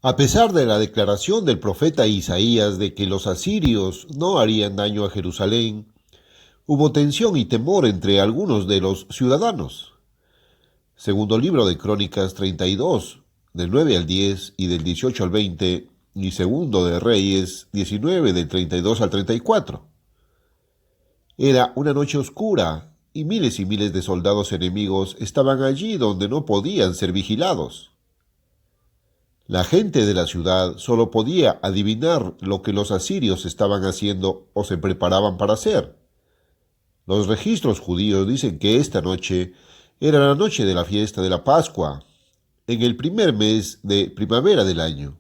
A pesar de la declaración del profeta Isaías de que los asirios no harían daño a Jerusalén, hubo tensión y temor entre algunos de los ciudadanos. Segundo libro de Crónicas 32, del 9 al 10 y del 18 al 20, y segundo de Reyes 19, del 32 al 34. Era una noche oscura y miles de soldados enemigos estaban allí donde no podían ser vigilados. La gente de la ciudad solo podía adivinar lo que los asirios estaban haciendo o se preparaban para hacer. Los registros judíos dicen que esta noche era la noche de la fiesta de la Pascua, en el primer mes de primavera del año.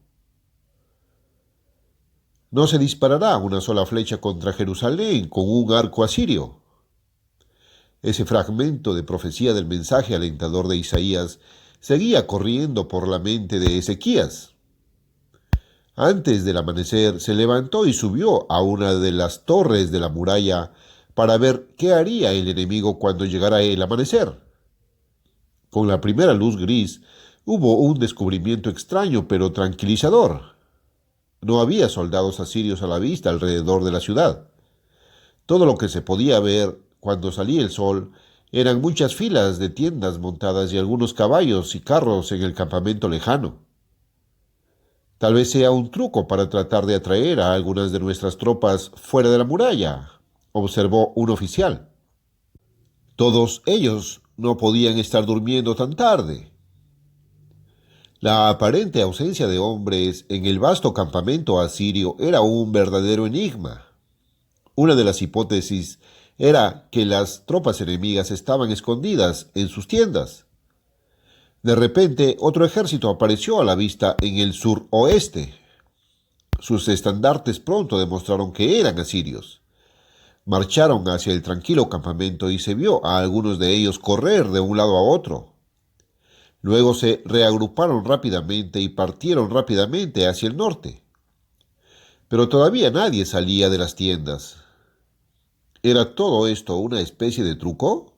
No se disparará una sola flecha contra Jerusalén con un arco asirio. Ese fragmento de profecía del mensaje alentador de Isaías seguía corriendo por la mente de Ezequías. Antes del amanecer se levantó y subió a una de las torres de la muralla para ver qué haría el enemigo cuando llegara el amanecer. Con la primera luz gris hubo un descubrimiento extraño pero tranquilizador. No había soldados asirios a la vista alrededor de la ciudad. Todo lo que se podía ver cuando salía el sol eran muchas filas de tiendas montadas y algunos caballos y carros en el campamento lejano. Tal vez sea un truco para tratar de atraer a algunas de nuestras tropas fuera de la muralla, observó un oficial. Todos ellos no podían estar durmiendo tan tarde. La aparente ausencia de hombres en el vasto campamento asirio era un verdadero enigma. Una de las hipótesis era que las tropas enemigas estaban escondidas en sus tiendas. De repente, otro ejército apareció a la vista en el suroeste. Sus estandartes pronto demostraron que eran asirios. Marcharon hacia el tranquilo campamento y se vio a algunos de ellos correr de un lado a otro. Luego se reagruparon rápidamente y partieron rápidamente hacia el norte. Pero todavía nadie salía de las tiendas. ¿Era todo esto una especie de truco?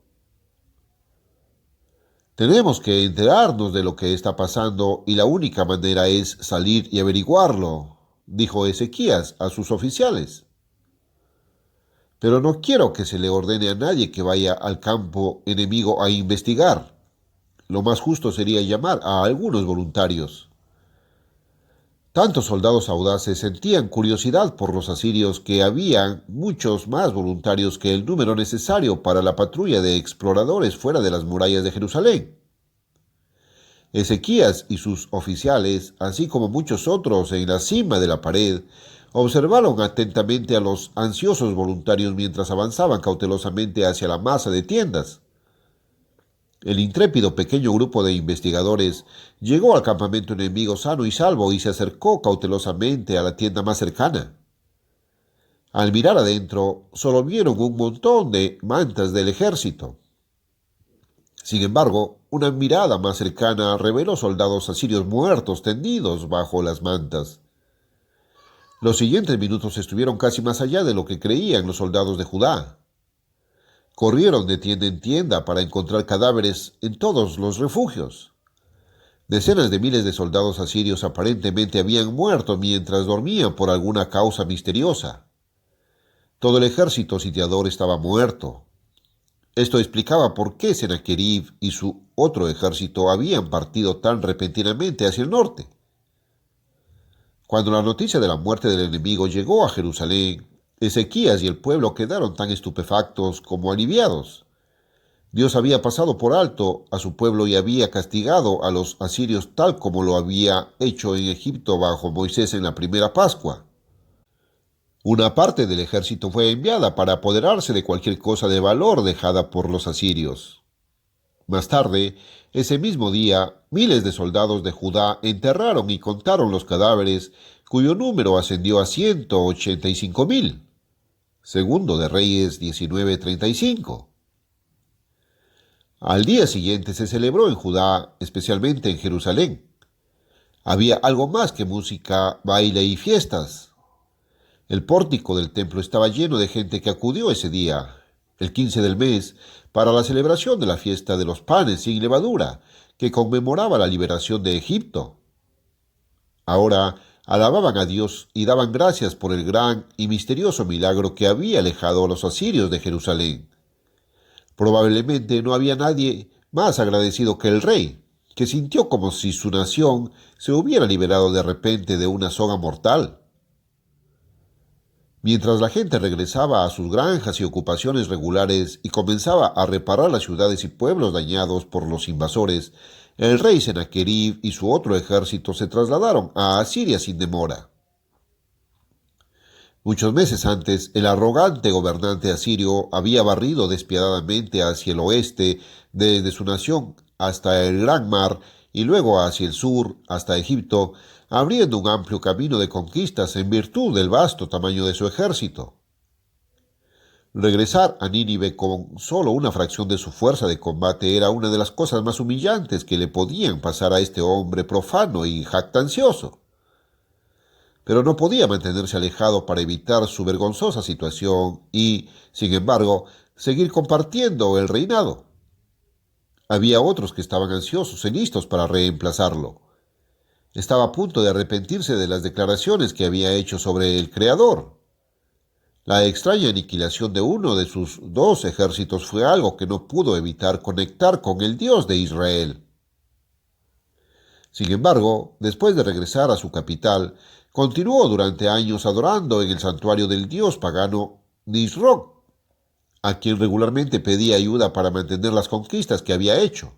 Tenemos que enterarnos de lo que está pasando y la única manera es salir y averiguarlo, dijo Ezequías a sus oficiales. Pero no quiero que se le ordene a nadie que vaya al campo enemigo a investigar. Lo más justo sería llamar a algunos voluntarios. Tantos soldados audaces sentían curiosidad por los asirios que habían muchos más voluntarios que el número necesario para la patrulla de exploradores fuera de las murallas de Jerusalén. Ezequías y sus oficiales, así como muchos otros en la cima de la pared, observaron atentamente a los ansiosos voluntarios mientras avanzaban cautelosamente hacia la masa de tiendas. El intrépido pequeño grupo de investigadores llegó al campamento enemigo sano y salvo y se acercó cautelosamente a la tienda más cercana. Al mirar adentro, solo vieron un montón de mantas del ejército. Sin embargo, una mirada más cercana reveló soldados asirios muertos tendidos bajo las mantas. Los siguientes minutos estuvieron casi más allá de lo que creían los soldados de Judá. Corrieron de tienda en tienda para encontrar cadáveres en todos los refugios. Decenas de miles de soldados asirios aparentemente habían muerto mientras dormían por alguna causa misteriosa. Todo el ejército sitiador estaba muerto. Esto explicaba por qué Sennacherib y su otro ejército habían partido tan repentinamente hacia el norte. Cuando la noticia de la muerte del enemigo llegó a Jerusalén, Ezequías y el pueblo quedaron tan estupefactos como aliviados. Dios había pasado por alto a su pueblo y había castigado a los asirios tal como lo había hecho en Egipto bajo Moisés en la primera Pascua. Una parte del ejército fue enviada para apoderarse de cualquier cosa de valor dejada por los asirios. Más tarde, ese mismo día, miles de soldados de Judá enterraron y contaron los cadáveres, cuyo número ascendió a 185,000. Segundo de Reyes 19:35. Al día siguiente se celebró en Judá, especialmente en Jerusalén. Había algo más que música, baile y fiestas. El pórtico del templo estaba lleno de gente que acudió ese día, el 15 del mes, para la celebración de la fiesta de los panes sin levadura, que conmemoraba la liberación de Egipto. Ahora alababan a Dios y daban gracias por el gran y misterioso milagro que había alejado a los asirios de Jerusalén. Probablemente no había nadie más agradecido que el rey, que sintió como si su nación se hubiera liberado de repente de una soga mortal. Mientras la gente regresaba a sus granjas y ocupaciones regulares y comenzaba a reparar las ciudades y pueblos dañados por los invasores, el rey Sennacherib y su otro ejército se trasladaron a Asiria sin demora. Muchos meses antes, el arrogante gobernante asirio había barrido despiadadamente hacia el oeste desde su nación hasta el Gran Mar y luego hacia el sur hasta Egipto, abriendo un amplio camino de conquistas en virtud del vasto tamaño de su ejército. Regresar a Nínive con solo una fracción de su fuerza de combate era una de las cosas más humillantes que le podían pasar a este hombre profano y jactancioso. Pero no podía mantenerse alejado para evitar su vergonzosa situación y, sin embargo, seguir compartiendo el reinado. Había otros que estaban ansiosos y listos para reemplazarlo. Estaba a punto de arrepentirse de las declaraciones que había hecho sobre el Creador. La extraña aniquilación de uno de sus dos ejércitos fue algo que no pudo evitar conectar con el Dios de Israel. Sin embargo, después de regresar a su capital, continuó durante años adorando en el santuario del dios pagano Nisroch, a quien regularmente pedía ayuda para mantener las conquistas que había hecho.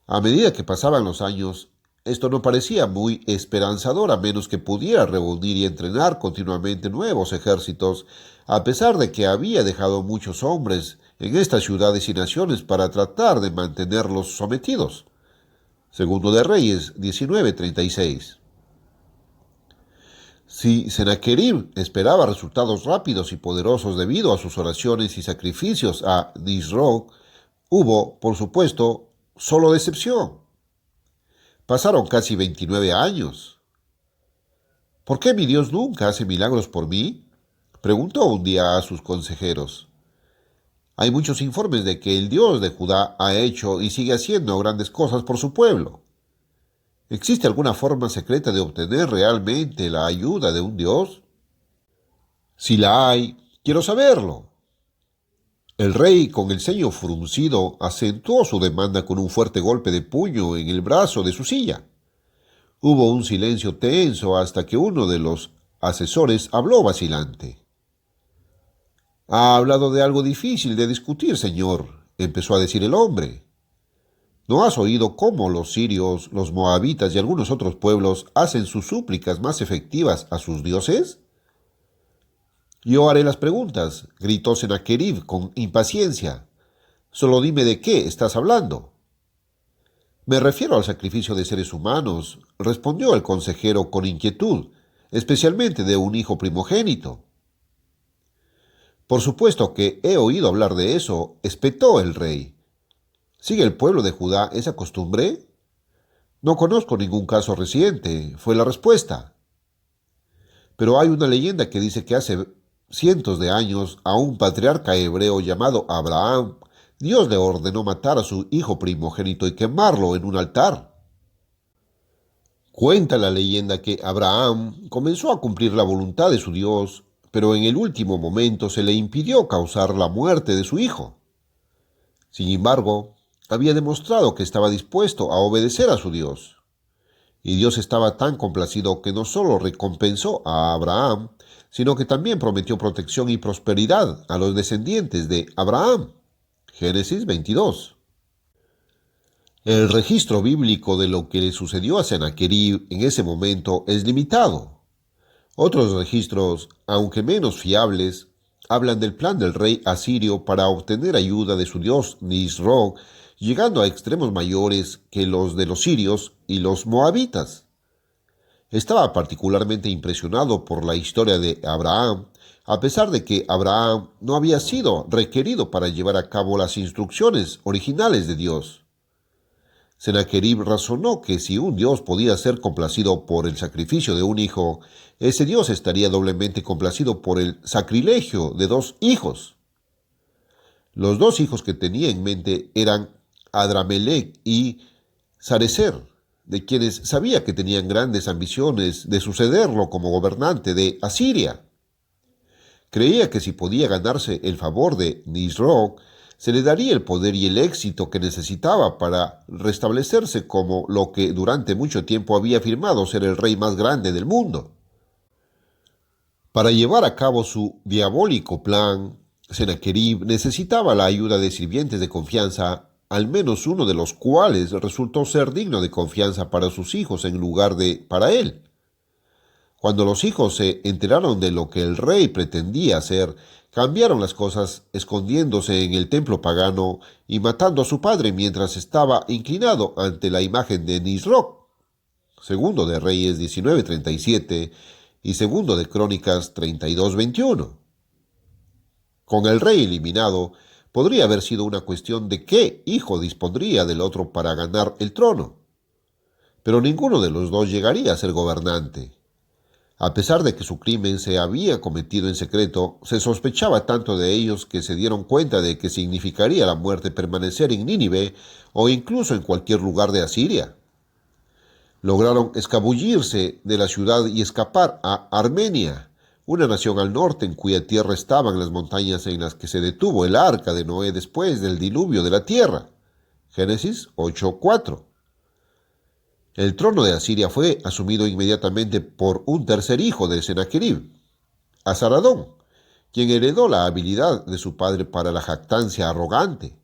A medida que pasaban los años, esto no parecía muy esperanzador a menos que pudiera reunir y entrenar continuamente nuevos ejércitos, a pesar de que había dejado muchos hombres en estas ciudades y naciones para tratar de mantenerlos sometidos. Segundo de Reyes 19:36. Si Sennacherib esperaba resultados rápidos y poderosos debido a sus oraciones y sacrificios a Nisroch, hubo, por supuesto, solo decepción. Pasaron casi 29 años. ¿Por qué mi Dios nunca hace milagros por mí?, preguntó un día a sus consejeros. Hay muchos informes de que el Dios de Judá ha hecho y sigue haciendo grandes cosas por su pueblo. ¿Existe alguna forma secreta de obtener realmente la ayuda de un Dios? Si la hay, quiero saberlo. El rey, con el ceño fruncido, acentuó su demanda con un fuerte golpe de puño en el brazo de su silla. Hubo un silencio tenso hasta que uno de los asesores habló vacilante. Ha hablado de algo difícil de discutir, señor, empezó a decir el hombre. ¿No has oído cómo los sirios, los moabitas y algunos otros pueblos hacen sus súplicas más efectivas a sus dioses? Yo haré las preguntas, gritó Sennacherib con impaciencia. Solo dime de qué estás hablando. Me refiero al sacrificio de seres humanos, respondió el consejero con inquietud, especialmente de un hijo primogénito. Por supuesto que he oído hablar de eso, espetó el rey. ¿Sigue el pueblo de Judá esa costumbre? No conozco ningún caso reciente, fue la respuesta. Pero hay una leyenda que dice que hace cientos de años a un patriarca hebreo llamado Abraham, Dios le ordenó matar a su hijo primogénito y quemarlo en un altar. Cuenta la leyenda que Abraham comenzó a cumplir la voluntad de su Dios, pero en el último momento se le impidió causar la muerte de su hijo. Sin embargo, había demostrado que estaba dispuesto a obedecer a su Dios. Y Dios estaba tan complacido que no solo recompensó a Abraham, sino que también prometió protección y prosperidad a los descendientes de Abraham. Génesis 22. El registro bíblico de lo que le sucedió a Sennacherib en ese momento es limitado. Otros registros, aunque menos fiables, hablan del plan del rey asirio para obtener ayuda de su dios Nisroch, llegando a extremos mayores que los de los sirios y los moabitas. Estaba particularmente impresionado por la historia de Abraham, a pesar de que Abraham no había sido requerido para llevar a cabo las instrucciones originales de Dios. Sennacherib razonó que si un Dios podía ser complacido por el sacrificio de un hijo, ese Dios estaría doblemente complacido por el sacrilegio de dos hijos. Los dos hijos que tenía en mente eran Adramelech y Sarecer, de quienes sabía que tenían grandes ambiciones de sucederlo como gobernante de Asiria. Creía que si podía ganarse el favor de Nisroch, se le daría el poder y el éxito que necesitaba para restablecerse como lo que durante mucho tiempo había afirmado ser el rey más grande del mundo. Para llevar a cabo su diabólico plan, Sennacherib necesitaba la ayuda de sirvientes de confianza, al menos uno de los cuales resultó ser digno de confianza para sus hijos en lugar de para él. Cuando los hijos se enteraron de lo que el rey pretendía hacer, cambiaron las cosas escondiéndose en el templo pagano y matando a su padre mientras estaba inclinado ante la imagen de Nisroch. Segundo de Reyes 19:37 y segundo de Crónicas 32:21. Con el rey eliminado, podría haber sido una cuestión de qué hijo dispondría del otro para ganar el trono. Pero ninguno de los dos llegaría a ser gobernante. A pesar de que su crimen se había cometido en secreto, se sospechaba tanto de ellos que se dieron cuenta de que significaría la muerte permanecer en Nínive o incluso en cualquier lugar de Asiria. Lograron escabullirse de la ciudad y escapar a Armenia, una nación al norte en cuya tierra estaban las montañas en las que se detuvo el arca de Noé después del diluvio de la tierra. Génesis 8:4. El trono de Asiria fue asumido inmediatamente por un tercer hijo de Sennacherib, Asaradón, quien heredó la habilidad de su padre para la jactancia arrogante.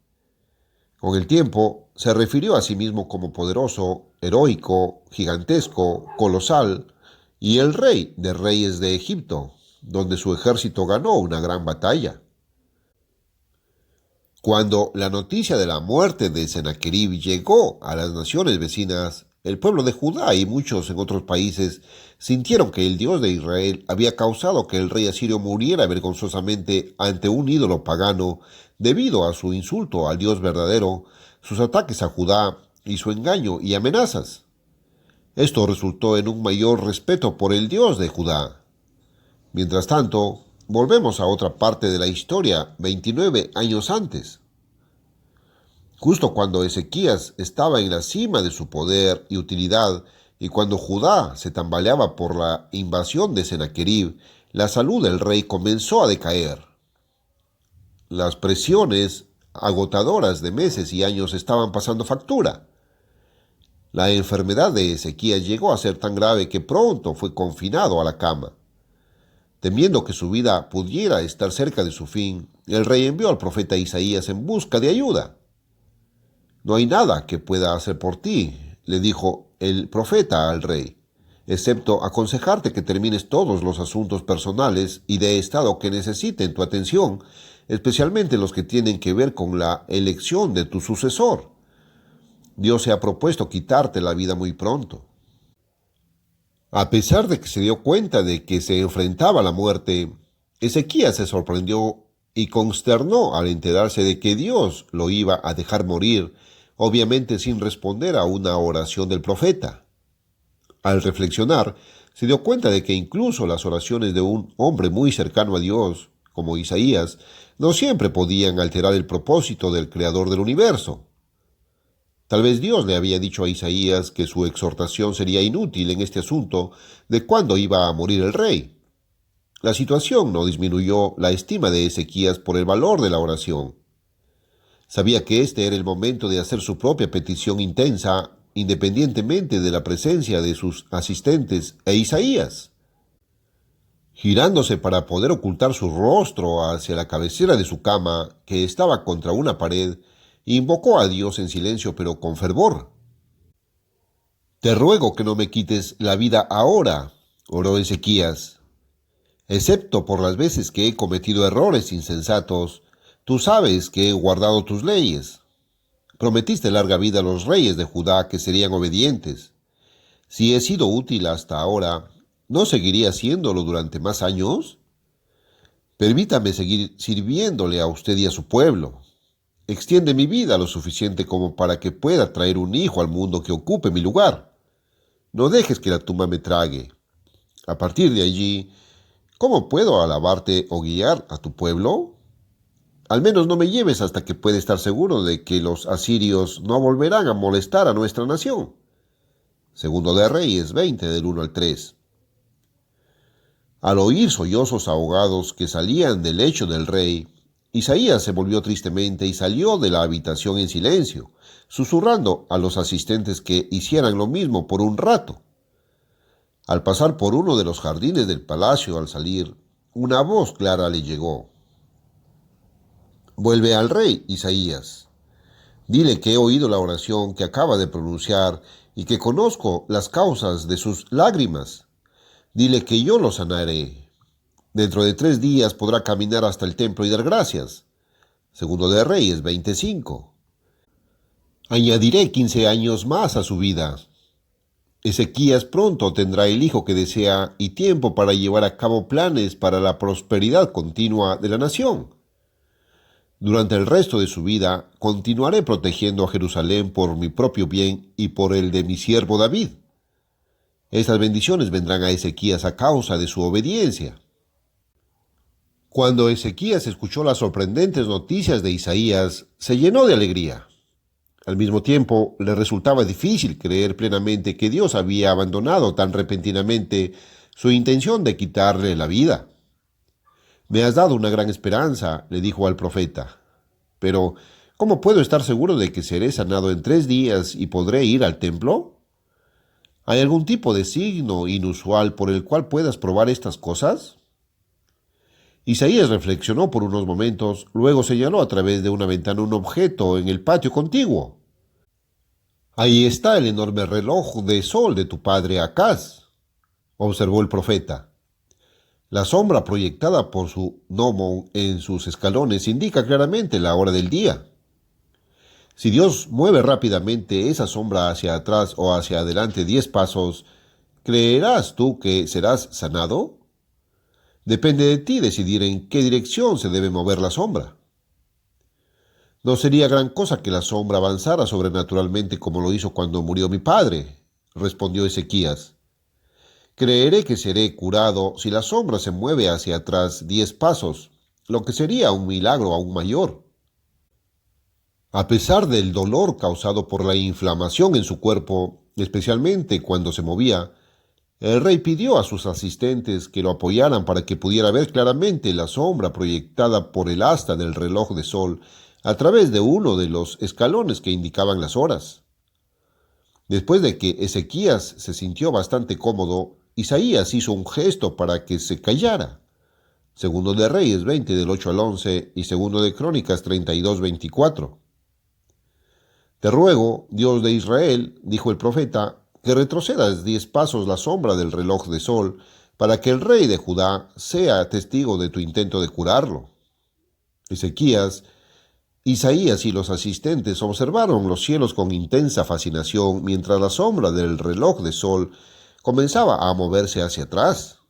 Con el tiempo, se refirió a sí mismo como poderoso, heroico, gigantesco, colosal y el rey de reyes de Egipto, donde su ejército ganó una gran batalla. Cuando la noticia de la muerte de Sennacherib llegó a las naciones vecinas, el pueblo de Judá y muchos en otros países sintieron que el Dios de Israel había causado que el rey asirio muriera vergonzosamente ante un ídolo pagano debido a su insulto al Dios verdadero, sus ataques a Judá y su engaño y amenazas. Esto resultó en un mayor respeto por el Dios de Judá. Mientras tanto, volvemos a otra parte de la historia, 29 años antes. Justo cuando Ezequías estaba en la cima de su poder y utilidad, y cuando Judá se tambaleaba por la invasión de Sennacherib, la salud del rey comenzó a decaer. Las presiones agotadoras de meses y años estaban pasando factura. La enfermedad de Ezequías llegó a ser tan grave que pronto fue confinado a la cama. Temiendo que su vida pudiera estar cerca de su fin, el rey envió al profeta Isaías en busca de ayuda. «No hay nada que pueda hacer por ti», le dijo el profeta al rey, «excepto aconsejarte que termines todos los asuntos personales y de estado que necesiten tu atención, especialmente los que tienen que ver con la elección de tu sucesor. Dios se ha propuesto quitarte la vida muy pronto». A pesar de que se dio cuenta de que se enfrentaba a la muerte, Ezequías se sorprendió y consternó al enterarse de que Dios lo iba a dejar morir, obviamente sin responder a una oración del profeta. Al reflexionar, se dio cuenta de que incluso las oraciones de un hombre muy cercano a Dios, como Isaías, no siempre podían alterar el propósito del Creador del universo. Tal vez Dios le había dicho a Isaías que su exhortación sería inútil en este asunto de cuándo iba a morir el rey. La situación no disminuyó la estima de Ezequías por el valor de la oración. Sabía que este era el momento de hacer su propia petición intensa, independientemente de la presencia de sus asistentes e Isaías. Girándose para poder ocultar su rostro hacia la cabecera de su cama, que estaba contra una pared, invocó a Dios en silencio pero con fervor. «Te ruego que no me quites la vida ahora», oró Ezequías. «Excepto por las veces que he cometido errores insensatos, tú sabes que he guardado tus leyes. Prometiste larga vida a los reyes de Judá que serían obedientes. Si he sido útil hasta ahora, ¿no seguiría haciéndolo durante más años? Permítame seguir sirviéndole a usted y a su pueblo. Extiende mi vida lo suficiente como para que pueda traer un hijo al mundo que ocupe mi lugar. No dejes que la tumba me trague. A partir de allí, ¿cómo puedo alabarte o guiar a tu pueblo? Al menos no me lleves hasta que pueda estar seguro de que los asirios no volverán a molestar a nuestra nación». Segundo de Reyes 20 del 1 al 3. Al oír sollozos ahogados que salían del lecho del rey, Isaías se volvió tristemente y salió de la habitación en silencio, susurrando a los asistentes que hicieran lo mismo por un rato. Al pasar por uno de los jardines del palacio al salir, una voz clara le llegó. Vuelve al rey, Isaías. Dile que he oído la oración que acaba de pronunciar y que conozco las causas de sus lágrimas. Dile que yo lo sanaré. Dentro de 3 días podrá caminar hasta el templo y dar gracias. Segundo de Reyes 25. Añadiré 15 años más a su vida. Ezequías pronto tendrá el hijo que desea y tiempo para llevar a cabo planes para la prosperidad continua de la nación. Durante el resto de su vida, continuaré protegiendo a Jerusalén por mi propio bien y por el de mi siervo David. Estas bendiciones vendrán a Ezequías a causa de su obediencia. Cuando Ezequías escuchó las sorprendentes noticias de Isaías, se llenó de alegría. Al mismo tiempo, le resultaba difícil creer plenamente que Dios había abandonado tan repentinamente su intención de quitarle la vida. Me has dado una gran esperanza, le dijo al profeta. Pero, ¿cómo puedo estar seguro de que seré sanado en 3 días y podré ir al templo? ¿Hay algún tipo de signo inusual por el cual puedas probar estas cosas? Isaías reflexionó por unos momentos, luego señaló a través de una ventana un objeto en el patio contiguo. Ahí está el enorme reloj de sol de tu padre Acaz, observó el profeta. La sombra proyectada por su gnomo en sus escalones indica claramente la hora del día. Si Dios mueve rápidamente esa sombra hacia atrás o hacia adelante 10 pasos, ¿creerás tú que serás sanado? Depende de ti decidir en qué dirección se debe mover la sombra. No sería gran cosa que la sombra avanzara sobrenaturalmente como lo hizo cuando murió mi padre, respondió Ezequías. Creeré que seré curado si la sombra se mueve hacia atrás 10 pasos, lo que sería un milagro aún mayor. A pesar del dolor causado por la inflamación en su cuerpo, especialmente cuando se movía, el rey pidió a sus asistentes que lo apoyaran para que pudiera ver claramente la sombra proyectada por el asta del reloj de sol a través de uno de los escalones que indicaban las horas. Después de que Ezequías se sintió bastante cómodo, Isaías hizo un gesto para que se callara. Segundo de Reyes 20 del 8 al 11 y segundo de Crónicas 32-24. Te ruego, Dios de Israel, dijo el profeta, que retrocedas 10 pasos la sombra del reloj de sol, para que el rey de Judá sea testigo de tu intento de curarlo. Ezequías, Isaías y los asistentes observaron los cielos con intensa fascinación mientras la sombra del reloj de sol comenzaba a moverse hacia atrás.